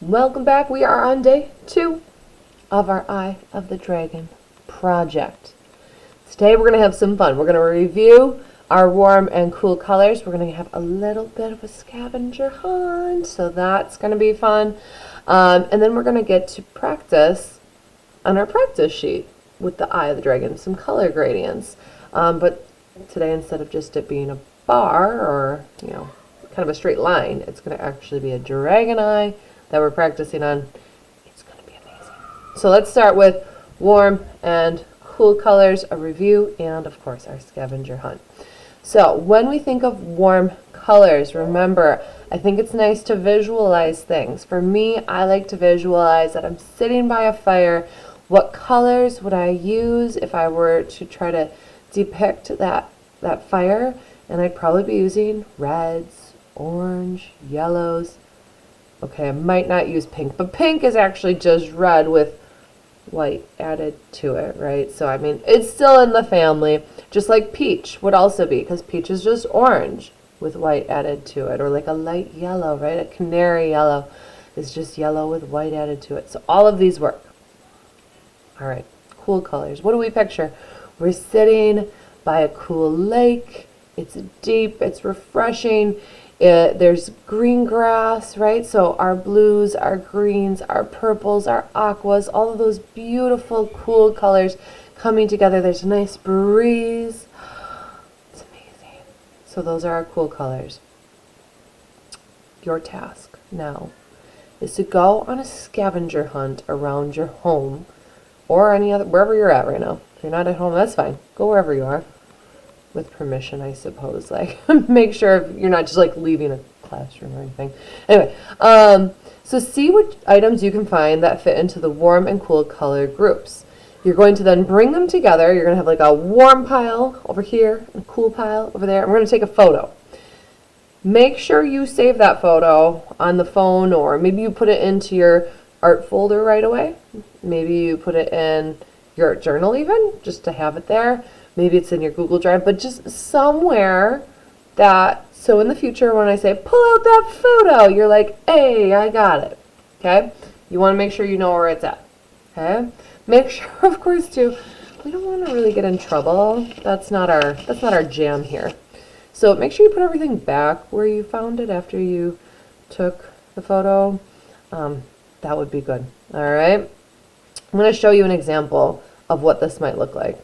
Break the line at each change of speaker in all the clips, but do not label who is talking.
Welcome back. We are on day 2 of our Eye of the Dragon project. Today we're going to have some fun. We're going to review our warm and cool colors. We're going to have a little bit of a scavenger hunt, so that's going to be fun. And then we're going to get to practice on our practice sheet with the Eye of the Dragon, some color gradients. But today, instead of just it being a bar or, kind of a straight line, it's going to actually be a dragon eye that we're practicing on. It's going to be amazing. So let's start with warm and cool colors, a review, and of course our scavenger hunt. So when we think of warm colors, remember, I think it's nice to visualize things. For me, I like to visualize that I'm sitting by a fire. What colors would I use if I were to try to depict that fire? And I'd probably be using reds, orange, yellows. Okay, I might not use pink, but pink is actually just red with white added to it, right? So, I mean, it's still in the family, just like peach would also be, because peach is just orange with white added to it, or like a light yellow, right? A canary yellow is just yellow with white added to it. So all of these work. All right, cool colors. What do we picture? We're sitting by a cool lake. It's deep, it's refreshing. There's green grass, right? So our blues, our greens, our purples, our aquas, all of those beautiful, cool colors coming together. There's a nice breeze. It's amazing. So those are our cool colors. Your task now is to go on a scavenger hunt around your home or wherever you're at right now. If you're not at home, that's fine. Go wherever you are. With permission, I suppose. Like, make sure you're not just like leaving a classroom or anything. Anyway, so see what items you can find that fit into the warm and cool color groups. You're going to then bring them together. You're going to have like a warm pile over here and a cool pile over there. And we're going to take a photo. Make sure you save that photo on the phone, or maybe you put it into your art folder right away. Maybe you put it in your art journal even, just to have it there. Maybe it's in your Google Drive, but just somewhere so in the future when I say, pull out that photo, you're like, hey, I got it, okay? You want to make sure you know where it's at, okay? Make sure, of course, too, we don't want to really get in trouble. That's not our jam here. So make sure you put everything back where you found it after you took the photo. That would be good, all right? I'm going to show you an example of what this might look like.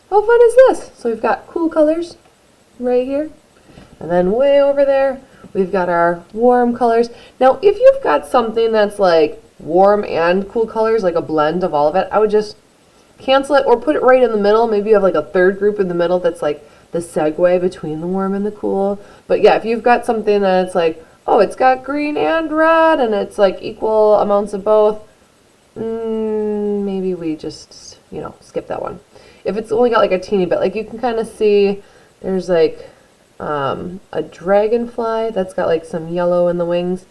How fun is this? So we've got cool colors right here. And then way over there, we've got our warm colors. Now, if you've got something that's like warm and cool colors, like a blend of all of it, I would just cancel it or put it right in the middle. Maybe you have like a third group in the middle that's like the segue between the warm and the cool. But yeah, if you've got something that's like, oh, it's got green and red and it's like equal amounts of both, maybe we just, skip that one. If it's only got like a teeny bit, like you can kind of see there's like a dragonfly that's got like some yellow in the wings.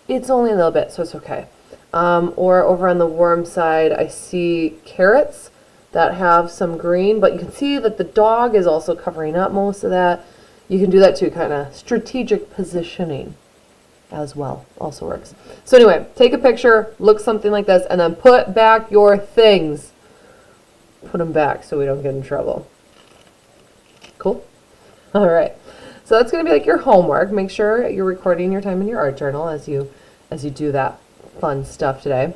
It's only a little bit, so it's okay. Or over on the warm side, I see carrots that have some green, but you can see that the dog is also covering up most of that. You can do that too, kind of strategic positioning as well, also works. So anyway, take a picture, look something like this, and then put back your things. Put them back so we don't get in trouble. Cool? All right. So that's going to be like your homework. Make sure you're recording your time in your art journal as you do that fun stuff today.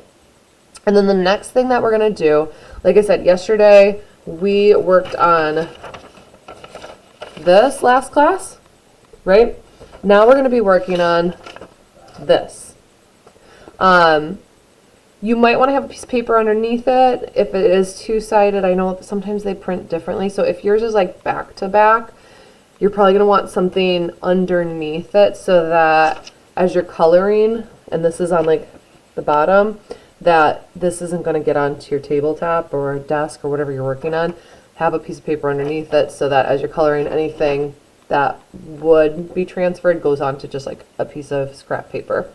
And then the next thing that we're going to do, like I said, yesterday we worked on this last class, right? Now we're going to be working on this. You might want to have a piece of paper underneath it. If it is two-sided, I know sometimes they print differently. So if yours is like back to back, you're probably going to want something underneath it so that as you're coloring, and this is on like the bottom, that this isn't going to get onto your tabletop or desk or whatever you're working on. Have a piece of paper underneath it so that as you're coloring, anything that would be transferred goes onto just like a piece of scrap paper.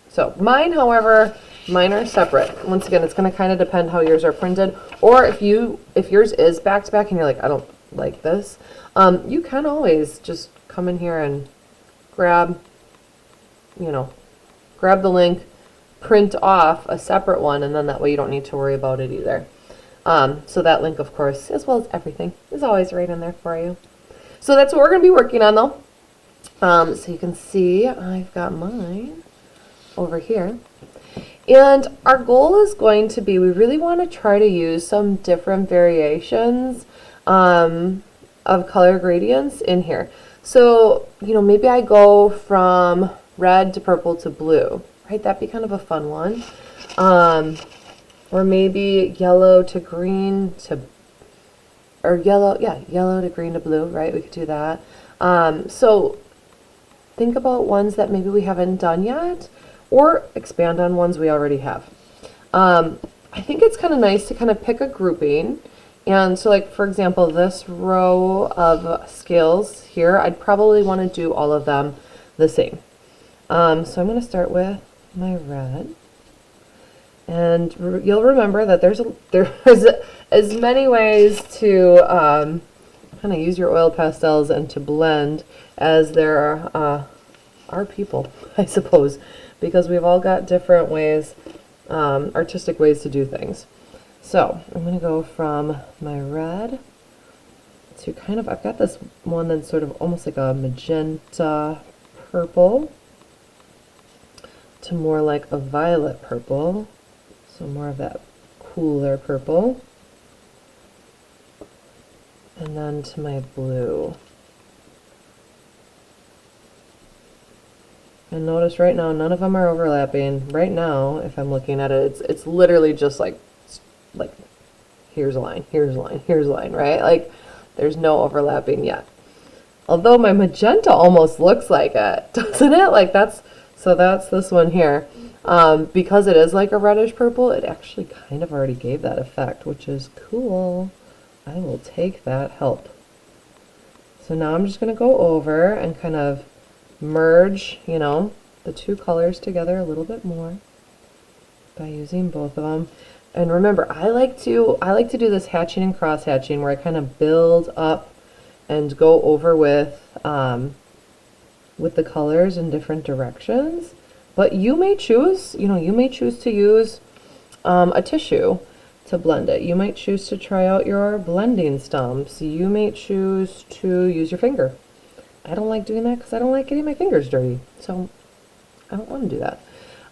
So mine, however, mine are separate. Once again, it's going to kind of depend how yours are printed. Or if yours is back to back and you're like, I don't like this, you can always just come in here and grab you know, grab the link, print off a separate one, and then that way you don't need to worry about it either. So that link, of course, as well as everything, is always right in there for you. So that's what we're going to be working on, though. So you can see I've got mine over here. And our goal is going to be, we really want to try to use some different variations of color gradients in here. So, you know, maybe I go from red to purple to blue, right? That'd be kind of a fun one. Or maybe yellow to green to, or yellow to green to blue, right? We could do that. So think about ones that maybe we haven't done yet, or expand on ones we already have. I think it's kind of nice to kind of pick a grouping. And so, like, for example, this row of scales here, I'd probably want to do all of them the same. So I'm going to start with my red. And you'll remember that there's as many ways to kind of use your oil pastels and to blend as there are people, I suppose, because we've all got different ways, artistic ways to do things. So I'm going to go from my red to kind of, I've got this one that's sort of almost like a magenta purple to more like a violet purple. So more of that cooler purple. And then to my blue. And notice right now, none of them are overlapping. Right now, if I'm looking at it, it's literally just like here's a line, here's a line, here's a line, right? Like there's no overlapping yet. Although my magenta almost looks like it, doesn't it? Like that's this one here. Because it is like a reddish purple, it actually kind of already gave that effect, which is cool. I will take that help. So now I'm just going to go over and kind of merge, you know, the two colors together a little bit more by using both of them. And remember, I like to do this hatching and cross hatching where I kind of build up and go over with the colors in different directions. But you may choose, you know, to use a tissue to blend it. You might choose to try out your blending stumps. You may choose to use your finger. I don't like doing that because I don't like getting my fingers dirty. So I don't want to do that.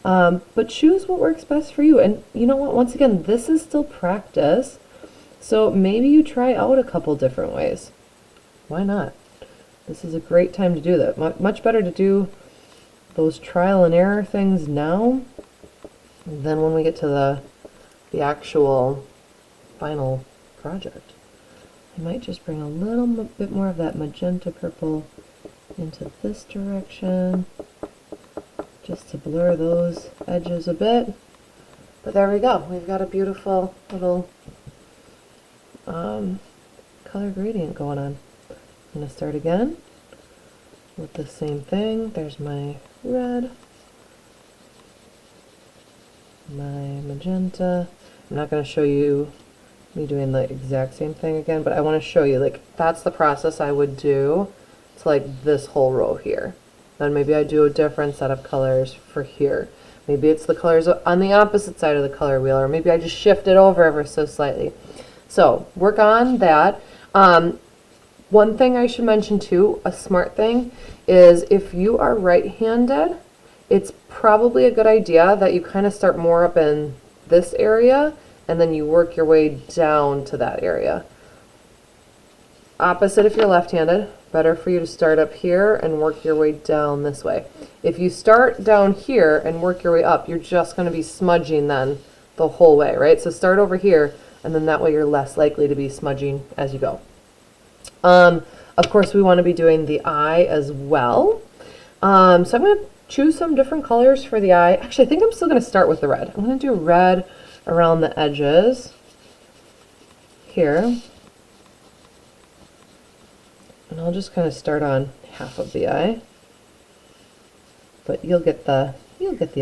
But choose what works best for you. And you know what? Once again, this is still practice. So maybe you try out a couple different ways. Why not? This is a great time to do that. Much better to do those trial and error things now than when we get to the actual final project. I might just bring a little bit more of that magenta purple into this direction just to blur those edges a bit. But there we go. We've got a beautiful little color gradient going on. I'm going to start again with the same thing. There's my red, my magenta. I'm not going to show you me doing the exact same thing again, but I want to show you, like, that's the process I would do to like this whole row here. Then maybe I do a different set of colors for here. Maybe it's the colors on the opposite side of the color wheel, or maybe I just shift it over ever so slightly. So work on that. One thing I should mention too, a smart thing, is if you are right-handed, it's probably a good idea that you kind of start more up in this area and then you work your way down to that area. Opposite if you're left-handed, better for you to start up here and work your way down this way. If you start down here and work your way up, you're just going to be smudging then the whole way, right? So start over here, and then that way you're less likely to be smudging as you go. Of course, we want to be doing the eye as well. So I'm going to choose some different colors for the eye. Actually, I think I'm still going to start with the red. I'm going to do red around the edges here. And I'll just kind of start on half of the eye. But you'll get the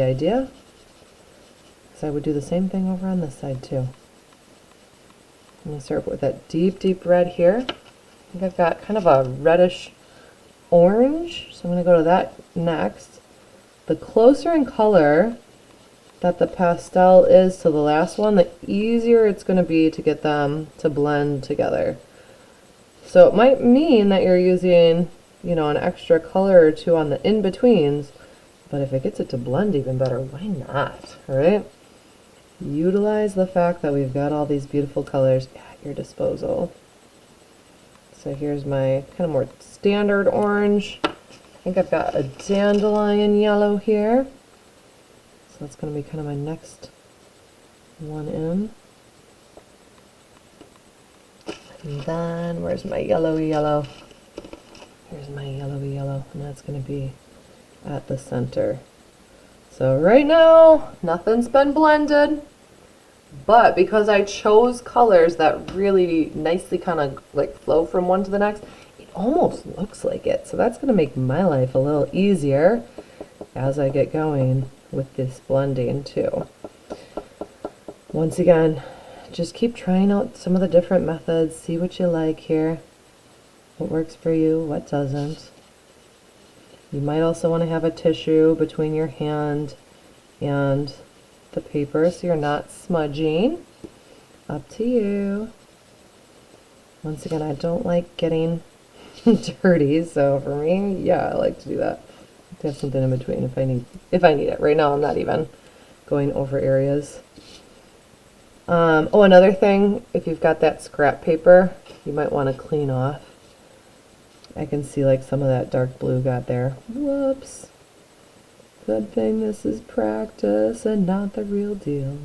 idea. So I would do the same thing over on this side too. I'm going to start with that deep, deep red here. I think I've got kind of a reddish orange, so I'm going to go to that next. the closer in color that the pastel is to the last one, the easier it's going to be to get them to blend together. So it might mean that you're using, you know, an extra color or two on the in-betweens, but if it gets it to blend even better, why not, right? Utilize the fact that we've got all these beautiful colors at your disposal. So here's my kind of more standard orange. I think I've got a dandelion yellow here. So that's going to be kind of my next one in. And then where's my yellowy yellow? Here's my yellowy yellow, and that's going to be at the center. So right now, nothing's been blended, but because I chose colors that really nicely kind of like flow from one to the next, it almost looks like it. So that's going to make my life a little easier as I get going with this blending too. Once again, just keep trying out some of the different methods, see what you like here, what works for you, what doesn't. You might also want to have a tissue between your hand and the paper so you're not smudging. Up to you. Once again, I don't like getting dirty, so for me, yeah, I like to do that. To have something in between if I need it. Right now, I'm not even going over areas. Oh, another thing, if you've got that scrap paper, you might want to clean off. I can see like some of that dark blue got there. Whoops. Good thing this is practice and not the real deal.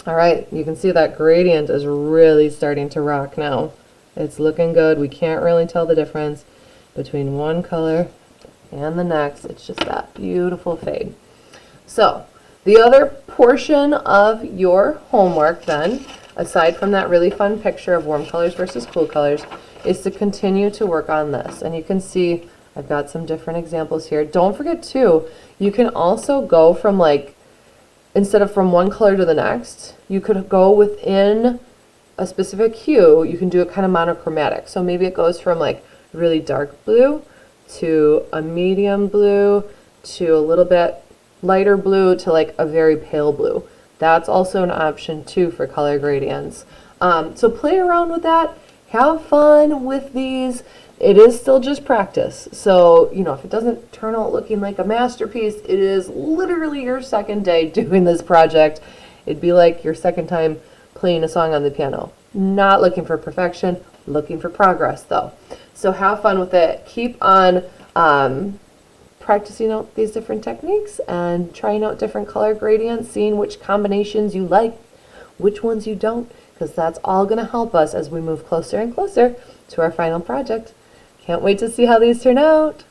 All right, you can see that gradient is really starting to rock now. It's looking good. We can't really tell the difference between one color and the next. It's just that beautiful fade. So the other portion of your homework then, aside from that really fun picture of warm colors versus cool colors, is to continue to work on this. And you can see I've got some different examples here. Don't forget too, you can also go from like, instead of from one color to the next, you could go within a specific hue. You can do it kind of monochromatic. So maybe it goes from like really dark blue to a medium blue to a little bit lighter blue to like a very pale blue. That's also an option too for color gradients. So play around with that. Have fun with these. It is still just practice. So, you know, if it doesn't turn out looking like a masterpiece, it is literally your second day doing this project. It'd be like your second time playing a song on the piano. Not looking for perfection, looking for progress though. So have fun with it. Keep on practicing out these different techniques and trying out different color gradients, seeing which combinations you like, which ones you don't, because that's all going to help us as we move closer and closer to our final project. Can't wait to see how these turn out.